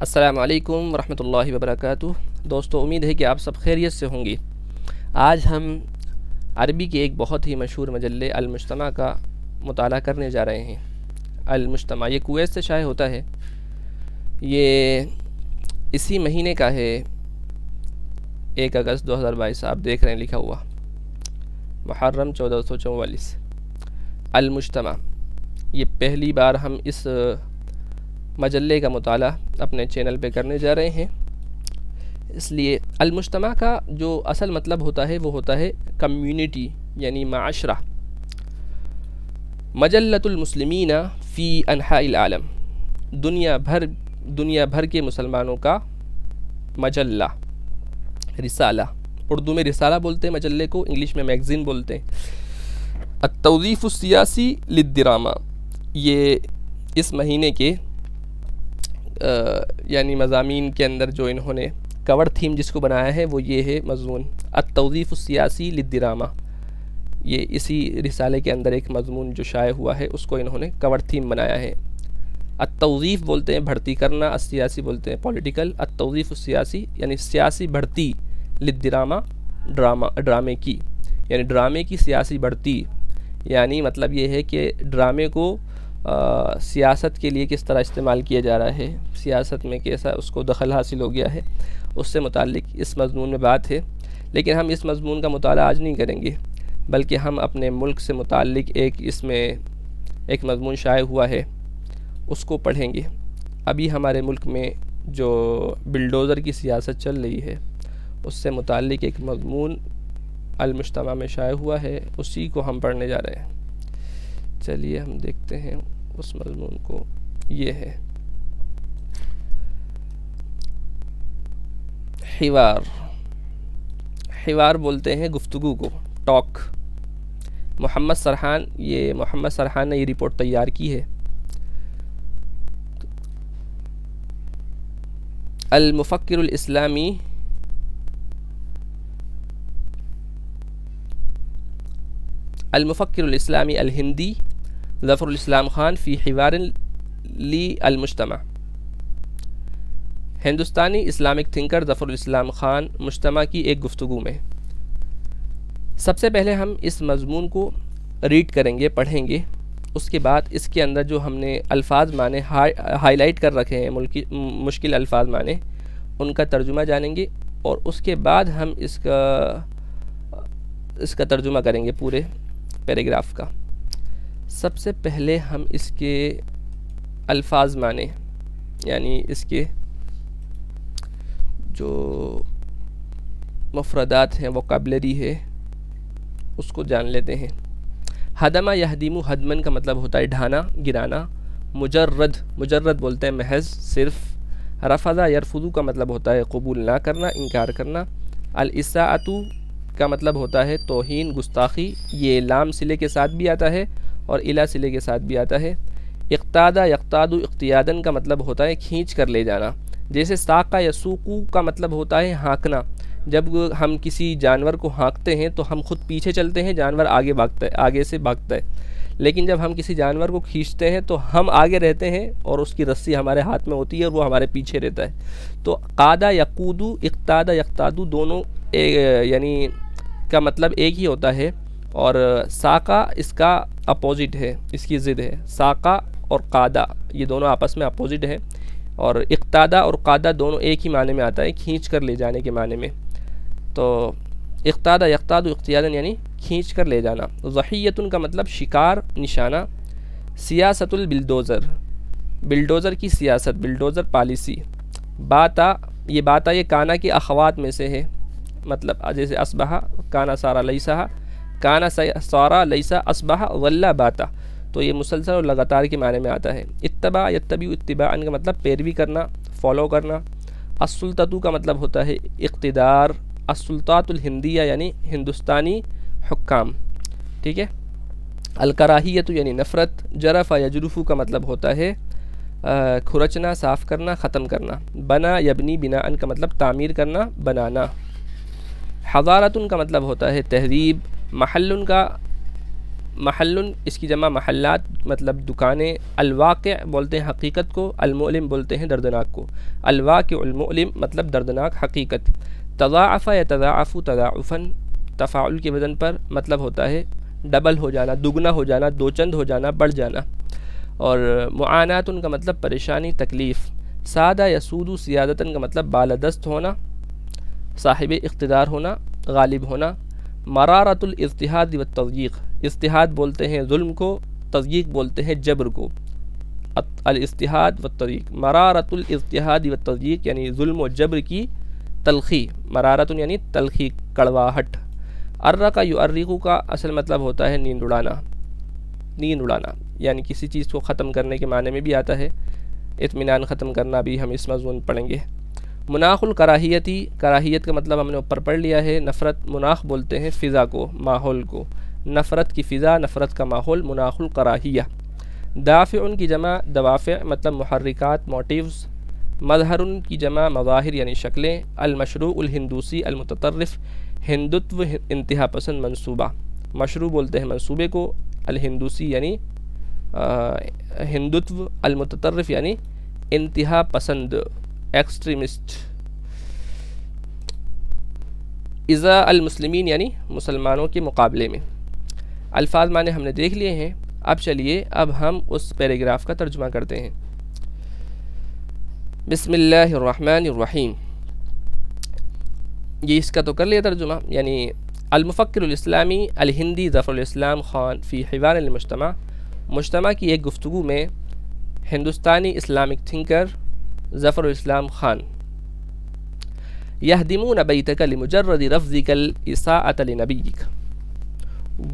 السلام علیکم ورحمۃ اللہ وبرکاتہ۔ دوستو، امید ہے کہ آپ سب خیریت سے ہوں گی۔ آج ہم عربی کے ایک بہت ہی مشہور مجلے المجتمع کا مطالعہ کرنے جا رہے ہیں۔ المجتمع یہ کویت سے شائع ہوتا ہے۔ یہ اسی مہینے کا ہے، 1 اگست 2022۔ آپ دیکھ رہے ہیں لکھا ہوا محرم 1444۔ المجتمع، یہ پہلی بار ہم اس مجلے کا مطالعہ اپنے چینل پہ کرنے جا رہے ہیں، اس لیے المجتمع کا جو اصل مطلب ہوتا ہے وہ ہوتا ہے کمیونٹی، یعنی معاشرہ۔ مجلۃ المسلمین فی انحاء العالم، دنیا بھر کے مسلمانوں کا مجلہ، رسالہ۔ اردو میں رسالہ بولتے ہیں مجلے کو، انگلش میں میگزین بولتے ہیں۔ التوظیف السیاسی للدراما، یہ اس مہینے کے یعنی مضامین کے اندر جو انہوں نے کور تھیم جس کو بنایا ہے وہ یہ ہے مضمون التوظیف السیاسی للدراما۔ یہ اسی رسالے کے اندر ایک مضمون جو شائع ہوا ہے اس کو انہوں نے کور تھیم بنایا ہے۔ التوظیف بولتے ہیں بھرتی کرنا، السیاسی بولتے ہیں پولیٹیکل، التوظیف السیاسی یعنی سیاسی بھرتی، للدراما ڈرامے کی، یعنی ڈرامے کی سیاسی بھرتی، یعنی مطلب یہ ہے کہ ڈرامے کو سیاست کے لیے کس طرح استعمال کیا جا رہا ہے، سیاست میں کیسا اس کو دخل حاصل ہو گیا ہے، اس سے متعلق اس مضمون میں بات ہے۔ لیکن ہم اس مضمون کا مطالعہ آج نہیں کریں گے، بلکہ ہم اپنے ملک سے متعلق اس میں ایک مضمون شائع ہوا ہے اس کو پڑھیں گے۔ ابھی ہمارے ملک میں جو بلڈوزر کی سیاست چل رہی ہے اس سے متعلق ایک مضمون المجتمع میں شائع ہوا ہے، اسی کو ہم پڑھنے جا رہے ہیں۔ چلیے ہم دیکھتے ہیں اس مضمون کو۔ یہ ہے حوار بولتے ہیں گفتگو کو، ٹاک۔ محمد سرحان نے یہ رپورٹ تیار کی ہے۔ المفکر الاسلامی الہندی ظفر الاسلام خان فی حوار لی المجتمع۔ ہندوستانی اسلامک تھنکر ظفر الاسلام خان مجتمع کی ایک گفتگو میں۔ سب سے پہلے ہم اس مضمون کو ریڈ کریں گے، پڑھیں گے، اس کے بعد اس کے اندر جو ہم نے الفاظ معنی ہائی لائٹ کر رکھے ہیں، مشکل الفاظ معنی، ان کا ترجمہ جانیں گے، اور اس کے بعد ہم اس کا ترجمہ کریں گے پورے پیراگراف کا۔ سب سے پہلے ہم اس کے الفاظ معنی، یعنی اس کے جو مفردات ہیں، ووکیبلری ہے، اس کو جان لیتے ہیں۔ ہدمہ یہدیمو، ہدمن کا مطلب ہوتا ہے ڈھانا، گرانا۔ مجرد بولتے ہیں محض، صرف۔ رفضہ یرفضو کا مطلب ہوتا ہے قبول نہ کرنا، انکار کرنا۔ الاساءۃ کا مطلب ہوتا ہے توہین، گستاخی۔ یہ لام صلے کے ساتھ بھی آتا ہے اور الی صلے کے ساتھ بھی آتا ہے۔ اقتادہ یقتاد اقتیادن کا مطلب ہوتا ہے کھینچ کر لے جانا۔ جیسے ساقہ یسوقو کا مطلب ہوتا ہے ہانکنا۔ جب ہم کسی جانور کو ہانکتے ہیں تو ہم خود پیچھے چلتے ہیں، جانور آگے سے بھاگتا ہے، لیکن جب ہم کسی جانور کو کھینچتے ہیں تو ہم آگے رہتے ہیں اور اس کی رسی ہمارے ہاتھ میں ہوتی ہے اور وہ ہمارے پیچھے رہتا ہے۔ تو قادہ یقودو، اقتادہ یقتادو، دونوں یعنی کا مطلب ایک ہی ہوتا ہے، اور ساقہ اس کا اپوزٹ ہے، اس کی ضد ہے۔ ساقہ اور قادہ یہ دونوں آپس میں اپوزٹ ہیں، اور اقتادہ اور قادہ دونوں ایک ہی معنی میں آتا ہے، کھینچ کر لے جانے کے معنی میں۔ تو اقتادہ یقتاد اقتیادن یعنی کھینچ کر لے جانا۔ ضحیۃ کا مطلب شکار، نشانہ۔ سیاست البلڈوزر، بلڈوزر کی سیاست، بلڈوزر پالیسی۔ باتا یہ کانا کے اخوات میں سے ہے، مطلب جیسے اصبح، کانا سارا لیسا، کانا سارا لیسا اصبح ظل باتا، تو یہ مسلسل اور لگاتار کے معنی میں آتا ہے۔ اتباع یتبع اتباعا کا مطلب پیروی کرنا، فالو کرنا۔ السلطۃ کا مطلب ہوتا ہے اقتدار۔ السلطات الہندیہ یعنی ہندوستانی حکام، ٹھیک ہے۔ الکراہیت یعنی نفرت۔ جرف یجرف کا مطلب ہوتا ہے کھرچنا، صاف کرنا، ختم کرنا۔ بنا یبنی بناء کا مطلب تعمیر کرنا، بنانا۔ حضارت کا مطلب ہوتا ہے تہذیب۔ محل کا محل اس کی جمع محلات مطلب دکانیں، الواقع بولتے ہیں حقیقت کو، المؤلم بولتے ہیں دردناک کو، الواقع المؤلم مطلب دردناک حقیقت، تضاعف یا تضاعف تضاعفاً تفاعل کے وزن پر مطلب ہوتا ہے ڈبل ہو جانا، دگنا ہو جانا، دو چند ہو جانا، بڑھ جانا، اور معانات ان کا مطلب پریشانی تکلیف، سادہ یسود سیادتاً کا مطلب بالادست ہونا، صاحب اقتدار ہونا، غالب ہونا، مرارت الاجتہاد والتضییق، اجتہاد بولتے ہیں ظلم کو، تضییق بولتے ہیں جبر کو، الاجتہاد والتضییق، مرارت الاجتہاد والتضییق یعنی ظلم و جبر کی تلخی، مرارت یعنی تلخی، کڑواہٹ، ارقا یؤرقو کا اصل مطلب ہوتا ہے نیند اڑانا، نیند اڑانا یعنی کسی چیز کو ختم کرنے کے معنی میں بھی آتا ہے، اطمینان ختم کرنا بھی ہم اس مضمون پڑھیں گے۔ مناخ الکراہیتی، کراہیت کا مطلب ہم نے اوپر پڑھ لیا ہے، نفرت، مناخ بولتے ہیں فضا کو، ماحول کو، نفرت کی فضا، نفرت کا ماحول، مناخ الکراہیہ۔ دافع کی جمع دوافع مطلب محرکات، موٹیوز، مظہر کی جمع مظاہر یعنی شکلیں، المشروع الہندوسی المتطرف، ہندوتو انتہا پسند منصوبہ، مشروع بولتے ہیں منصوبے کو، الہندوسی یعنی ہندوتو، المتطرف یعنی انتہا پسند، ایکسٹریمسٹ، اذا المسلمین یعنی مسلمانوں کے مقابلے میں۔ الفاظ معنی ہم نے دیکھ لیے ہیں، اب چلیے اب ہم اس پیراگراف کا ترجمہ کرتے ہیں۔ بسم اللہ الرحمن الرحیم، یہ اس کا تو کر لیا ترجمہ، یعنی المفکر الاسلامی الہندی ظفر الاسلام خان فی حوار المجتمع، مجتمع کی ایک گفتگو میں ہندوستانی اسلامک تھنکر ظفر الاسلام خان، یہدمون بیتک لمجرد رفضک الاساءۃ لنبیک،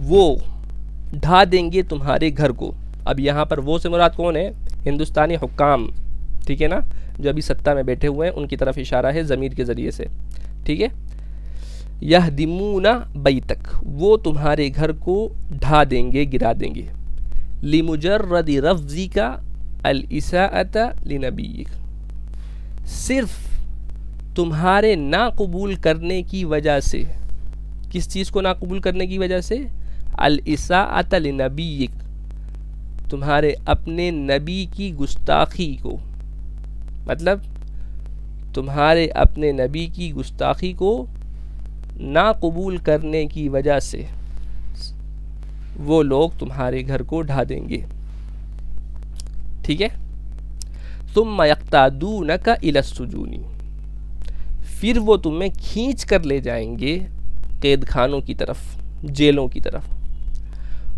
وہ ڈھا دیں گے تمہارے گھر کو۔ اب یہاں پر وہ سے مراد کون ہے؟ ہندوستانی حکام، ٹھیک ہے نا، جو ابھی ستہ میں بیٹھے ہوئے ہیں ان کی طرف اشارہ ہے ضمیر کے ذریعے سے، ٹھیک ہے۔ یہدمون بیتک، وہ تمہارے گھر کو ڈھا دیں گے، گرا دیں گے، لمجرد رفضک الاساءۃ لنبیک، صرف تمہارے ناقبول کرنے کی وجہ سے۔ کس چیز کو ناقبول کرنے کی وجہ سے؟ الاساءۃ لنبیک، تمہارے اپنے نبی کی گستاخی کو، مطلب تمہارے اپنے نبی کی گستاخی کو ناقبول کرنے کی وجہ سے وہ لوگ تمہارے گھر کو ڈھا دیں گے، ٹھیک ہے۔ ثم یقتادونک الی السجون، پھر وہ تمہیں کھینچ کر لے جائیں گے قید خانوں کی طرف، جیلوں کی طرف۔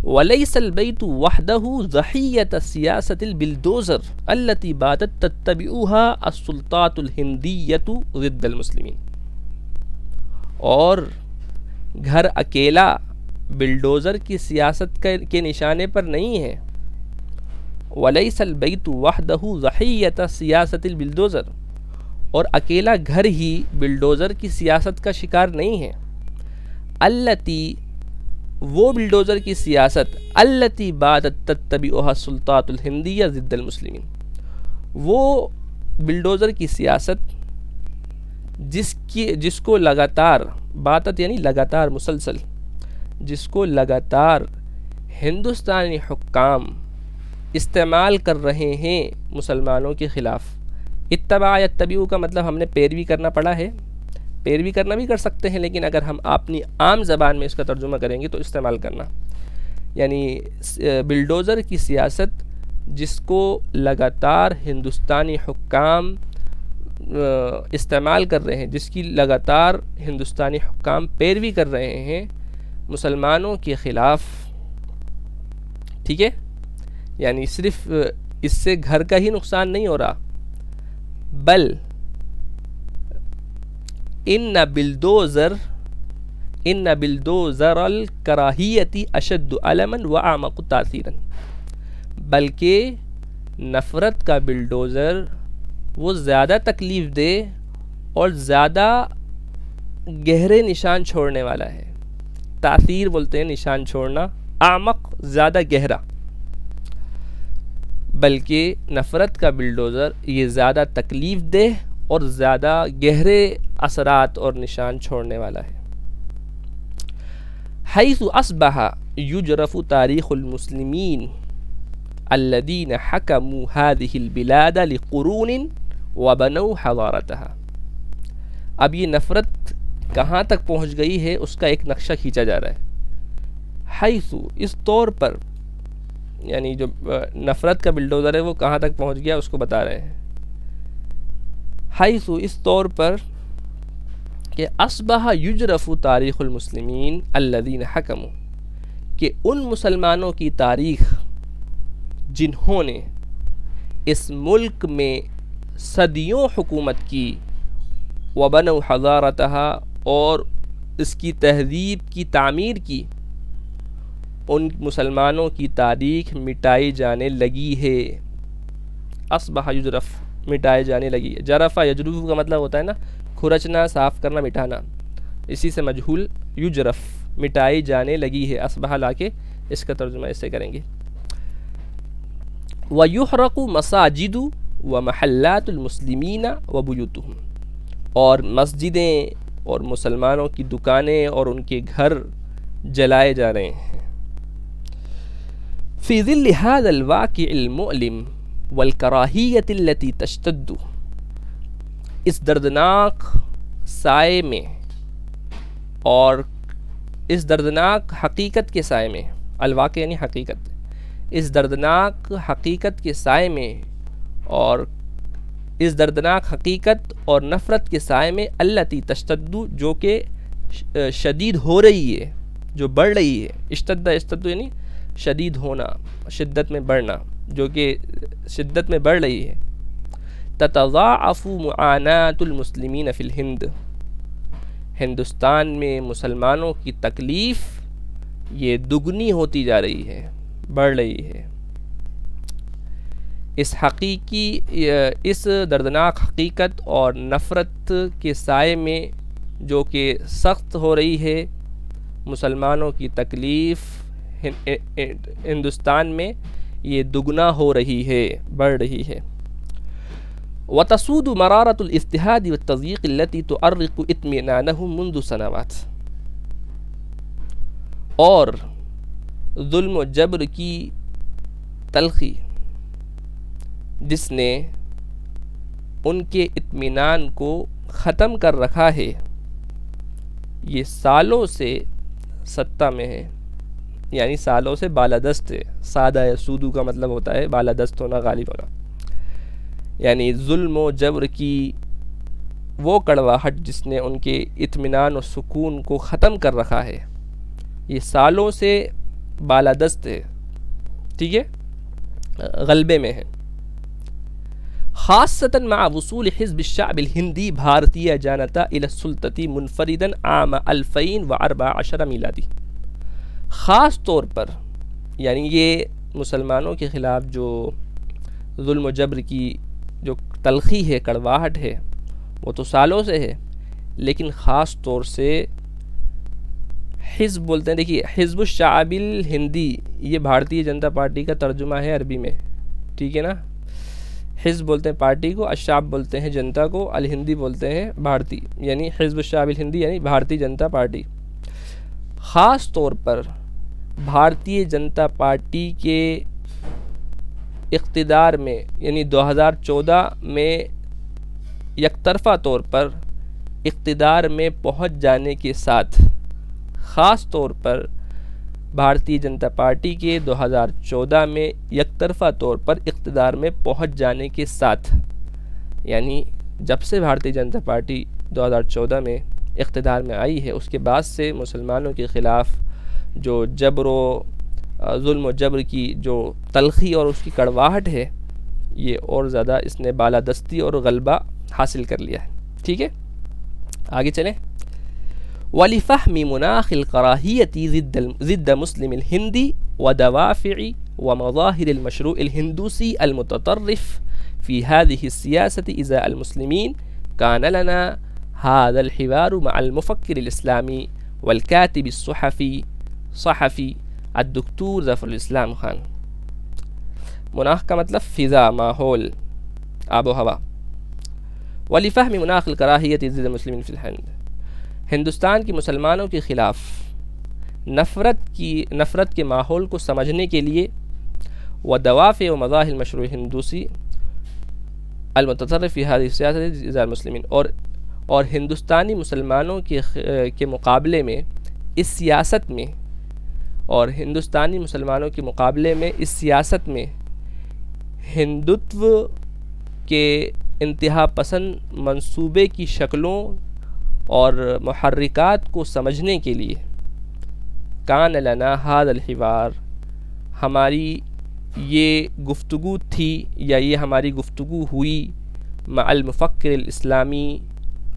وَلَيْسَ الْبَيْتُ وَحْدَهُ ضَحِيَّةَ سِيَاسَةِ الْبِلْدُوزَرِ الَّتِي بَاتَتْ تَتَّبِعُهَا السُّلْطَاتُ الْهِنْدِيَّةُ ضِدَّ الْمُسْلِمِينَ، اور گھر اکیلا بلڈوزر کی سیاست کے نشانے پر نہیں ہے۔ وَلَيْسَ الْبَيْتُ وَحْدَهُ ضَحِيَّةَ سِيَاسَةِ الْبِلْدُوزَرِ، اور اکیلا گھر ہی بلڈوزر کی سیاست کا شکار نہیں ہے۔ التی، وہ بلڈوزر کی سیاست، التی باتت تتبعها السلطات الہندیہ ضد المسلمین، وہ بلڈوزر کی سیاست جس کو لگاتار، باتت یعنی لگاتار، مسلسل، جس کو لگاتار ہندوستانی حکام استعمال کر رہے ہیں مسلمانوں کے خلاف۔ اتباع یتبعو کا مطلب ہم نے پیروی کرنا پڑھا ہے، پیروی کرنا بھی کر سکتے ہیں، لیکن اگر ہم اپنی عام زبان میں اس کا ترجمہ کریں گے تو استعمال کرنا، یعنی بلڈوزر کی سیاست جس کو لگاتار ہندوستانی حکام استعمال کر رہے ہیں، جس کی لگاتار ہندوستانی حکام پیروی کر رہے ہیں مسلمانوں کے خلاف، ٹھیک ہے۔ یعنی صرف اس سے گھر کا ہی نقصان نہیں ہو رہا، بل ان بلدوزر الکراہیتی اشد علما واعمق تاثیرا، بلکہ نفرت کا بلڈوزر وہ زیادہ تکلیف دہ اور زیادہ گہرے نشان چھوڑنے والا ہے۔ تاثیر بولتے ہیں نشان چھوڑنا، اعمق زیادہ گہرا، بلکہ نفرت کا بلڈوزر یہ زیادہ تکلیف دہ اور زیادہ گہرے اثرات اور نشان چھوڑنے والا ہے۔ حيث أصبح يجرف تاريخ المسلمين الذين حكموا هذه البلاد لقرون وبنوا حضارتها. اب یہ نفرت کہاں تک پہنچ گئی ہے اس کا ایک نقشہ کھینچا جا رہا ہے. حیث اس طور پر، یعنی جو نفرت کا بلڈوزر ہے وہ کہاں تک پہنچ گیا اس کو بتا رہے ہیں. حیث اس طور پر کہ اصبح یجرف تاریخ المسلمین الذین حکموا، کہ ان مسلمانوں کی تاریخ جنہوں نے اس ملک میں صدیوں حکومت کی، وبنوا حضارتها اور اس کی تہذیب کی تعمیر کی، ان مسلمانوں کی تاریخ مٹائی جانے لگی ہے. اصبح یجرف مٹائے جانے لگی ہے. جرفہ یجرف کا مطلب ہوتا ہے نا کھرچنا، صاف کرنا، مٹانا. اسی سے مجہول یجرف مٹائی جانے لگی ہے. اصبح لا کے اس کا ترجمہ ایسے کریں گے. وَيُحْرَقُ مَسَاجِدُ وَمَحَلَّاتُ الْمُسْلِمِينَ وَبُيُوتُهُمْ، اور مسجدیں اور مسلمانوں کی دکانیں اور ان کے گھر جلائے جا رہے ہیں. فی ظل هذا الواقع المؤلم والکراہیت التي تشتد، اس دردناک سائے میں اور اس دردناک حقیقت کے سائے میں، الواقع یعنی حقیقت، اس دردناک حقیقت کے سائے میں اور اس دردناک حقیقت اور نفرت کے سائے میں التي تشتد، جو کہ شدید ہو رہی ہے، جو بڑھ رہی ہے. اشتد یعنی شدید ہونا، شدت میں بڑھنا، جو کہ شدت میں بڑھ رہی ہے. تتضاعف معاناة المسلمین فی الہند، ہندوستان میں مسلمانوں کی تکلیف یہ دگنی ہوتی جا رہی ہے، بڑھ رہی ہے. اس دردناک حقیقت اور نفرت کے سائے میں جو کہ سخت ہو رہی ہے، مسلمانوں کی تکلیف ہندوستان میں یہ دگنا ہو رہی ہے، بڑھ رہی ہے. وَتَسُودُ مَرَارَةُ الْإِجْتِهَادِ وَالتَّضْيِيقِ الَّتِي تُؤَرِّقُ اطْمِئْنَانَهُمْ مُنذ سنوات، اور ظلم و جبر کی تلخی جس نے ان کے اطمینان کو ختم کر رکھا ہے، یہ سالوں سے سطح میں ہے، یعنی سالوں سے بالادست ہے. سادہ سودو کا مطلب ہوتا ہے بالادست ہونا، غالب ہونا. یعنی ظلم و جبر کی وہ کڑواہٹ جس نے ان کے اطمینان و سکون کو ختم کر رکھا ہے، یہ سالوں سے بالادست ہے، ٹھیک ہے، غلبے میں ہے. خاصتاً مع وصول حزب الشعب الہندی بھارتیہ جانتا الى السلطتی منفرداً عام 2014 میلادی. خاص طور پر یعنی یہ مسلمانوں کے خلاف جو ظلم و جبر کی جو تلخی ہے، کڑواہٹ ہے، وہ تو سالوں سے ہے، لیکن خاص طور سے حزب بولتے ہیں. دیکھیے حزب الشعب الہندی یہ بھارتیہ جنتا پارٹی کا ترجمہ ہے عربی میں، ٹھیک ہے نا. حزب بولتے ہیں پارٹی کو، الشعب بولتے ہیں جنتا کو، الہندی بولتے ہیں بھارتی، یعنی حزب الشعب الہندی یعنی بھارتی جنتا پارٹی. خاص طور پر بھارتیہ جنتا پارٹی کے اقتدار میں، یعنی 2014 میں یک طرفہ طور پر اقتدار میں پہنچ جانے کے ساتھ، خاص طور پر بھارتیہ جنتا پارٹی کے 2014 میں یک طرفہ طور پر اقتدار میں پہنچ جانے کے ساتھ، یعنی جب سے بھارتیہ جنتا پارٹی 2014 میں اقتدار میں آئی ہے، اس کے بعد سے مسلمانوں کے خلاف جو جبر و ظلم و جبر کی جو تلخی اور اس کی کڑواہٹ ہے، یہ اور زیادہ اس نے بالادستی اور غلبہ حاصل کر لیا ہے. ٹھیک ہے، آگے چلیں. وَلِفَهْمِ مُنَاخِ الْقَرَاهِيَّةِ ضد مسلم الہندی ودوافع ومظاہر المشروع الہندوسی المتطرف في هذه السياسة إزاء المسلمين كان لنا هذا الحوار مع المفكر الإسلامي والكاتب الصحفي الدكتور ظفر الاسلام خان. مناخ کا مطلب فضا، ماحول، آب و ہوا. وَلِفَهْمِ مُنَاخِ الْكَرَاهِيَّةِ ضد مسلمین فی الہند، ہندوستان کی مسلمانوں کے خلاف نفرت کے ماحول کو سمجھنے کے لیے و دوافع و مظاہر مشروع ہندوسی المتطرف فی هذه السیاست ضد المسلمین، اور ہندوستانی مسلمانوں کے مقابلے میں اس سیاست میں اس سیاست میں ہندوتو کے انتہا پسند منصوبے کی شکلوں اور محرکات کو سمجھنے کے لیے کان لنا ھذا الحوار، ہماری یہ گفتگو تھی یا یہ ہماری گفتگو ہوئی مع المفکر الاسلامی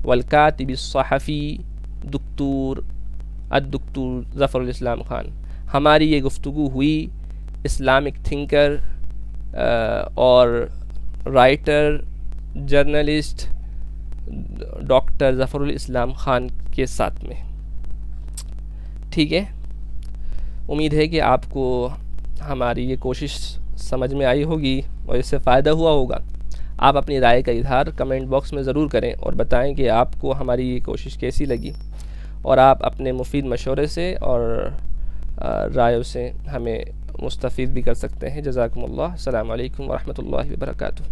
والکاتب الصحفی الدکتور ظفر الاسلام خان، ہماری یہ گفتگو ہوئی اسلامک تھنکر اور رائٹر جرنلسٹ ڈاکٹر ظفر الاسلام خان کے ساتھ میں. ٹھیک ہے، امید ہے کہ آپ کو ہماری یہ کوشش سمجھ میں آئی ہوگی اور اس سے فائدہ ہوا ہوگا. آپ اپنی رائے کا اظہار کمنٹ باکس میں ضرور کریں اور بتائیں کہ آپ کو ہماری یہ کوشش کیسی لگی، اور آپ اپنے مفید مشورے سے اور رائے سے ہمیں مستفید بھی کر سکتے ہیں. جزاکم اللہ. السلام علیکم ورحمۃ اللہ وبرکاتہ.